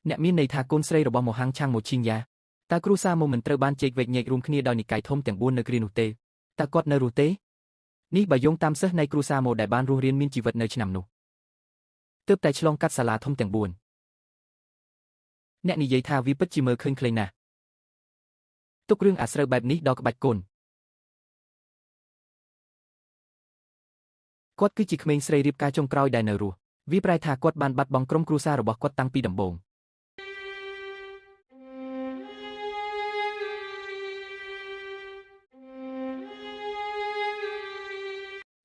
អ្នកមានន័យថាកូនស្រីរបស់មហាងឆាងម៉ូឈីងយ៉ាតើគ្រូសាម៉ូមិនត្រូវបានជែកវែកញែករួមគ្នាដោយនិកាយធំទាំង4នៅគ្រានោះទេតើគាត់នៅរស់ទេនេះបើយោងតាមសិស្សនៃគ្រូសាម៉ូដែលបានរស់រានមានជីវិតនៅឆ្នាំនោះទើបតែឆ្លងកាត់សាលាធំទាំង4អ្នកនិយាយថាវាពិតជាមើលឃើញខ្លីណាស់ទុករឿងអាស្រូវបែបនេះដល់ក្បាច់គុណគាត់គឺជាក្មេងស្រីរៀបការចុងក្រោយដែលនៅរស់វាប្រែថាគាត់បានបាត់បង់ក្រុមគ្រួសាររបស់គាត់តាំងពីដំបូង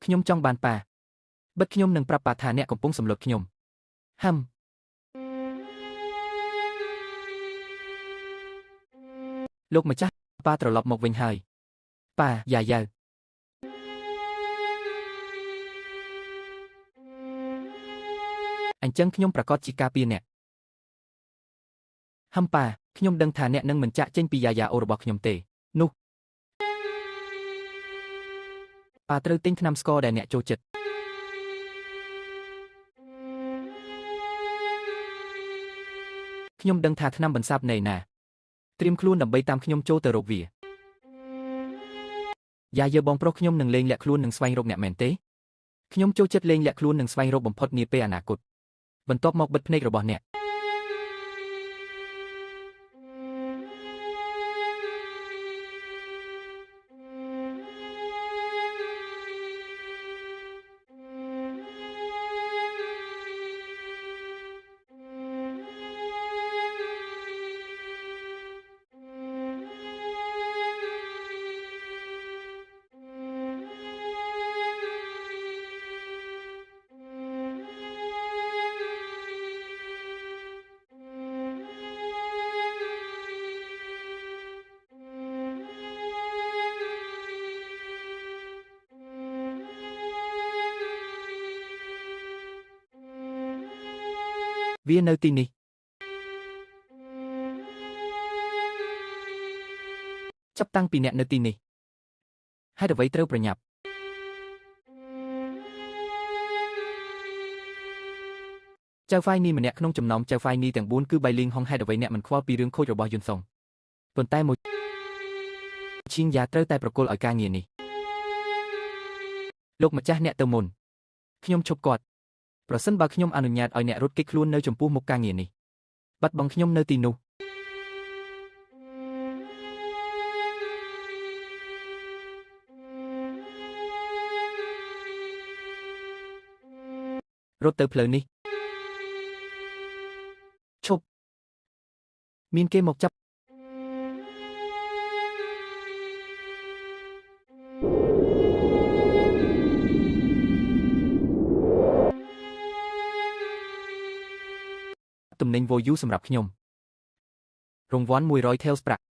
ខ្ញុំចង់បានប៉ាបិទខ្ញុំនឹងប្រាប់ប៉ាថាអ្នកកំពុងសម្លុតខ្ញុំហឹមលោកម្ចាស់ប៉ាត្រឡប់មកវិញហើយប៉ាយ៉ាយ៉ាវអញ្ចឹងខ្ញុំប្រកាសជាការពារអ្នកហឹមប៉ាខ្ញុំដឹងថាអ្នកនឹងមិនចាក់ចេញពីយ៉ាយ៉ាអូរបស់ខ្ញុំទេនោះប៉ាត្រូវទិញថ្នាំស្ករដែលអ្នកចូលចិត្តខ្ញុំដឹងថាថ្នាំបន្សាបណែណាត្រៀមខ្លួនដើម្បីតាមខ្ញុំចូលទៅរកវាយ៉ាយើបងប្រុសខ្ញុំនឹងលេងលាក់ខ្លួននឹងស្វែងរកអ្នកមែនទេខ្ញុំចូលចិត្តលេងលាក់ខ្លួននឹងស្វែងរកបំផុតនាពេលអនាគតបន្ទាប់មកបិទភ្នែករបស់អ្នកវានៅទីនេះចាប់តាំងពីអ្នកនៅទីនេះហេតុអ្វីត្រូវប្រញាប់ចៅហ្វាយនីម្នាក់ក្នុងចំណោមចៅហ្វាយនីទាំង4គឺបៃលីងហុងហេតុអ្វីអ្នកមិនខ្វល់ពីរឿងខូចរបស់យុនសុងប៉ុន្តែមួយឈីងយ៉ាត្រូវតែប្រគល់ឲ្យការងារនេះលោកម្ចាស់អ្នកទៅមុនខ្ញុំឈប់គាត់ប្រសិនបើខ្ញុំអនុញ្ញាតឲ្យអ្នករត់គេចខ្លួននៅចំពោះមុខការងារនេះបាត់បង់ខ្ញុំនៅទីនោះរត់ទៅផ្លូវនេះឈប់មានគេមកចាប់ទំនិញ Voyu សម្រាប់ខ្ញុំរង្វាន់100 Tails ប្រាក់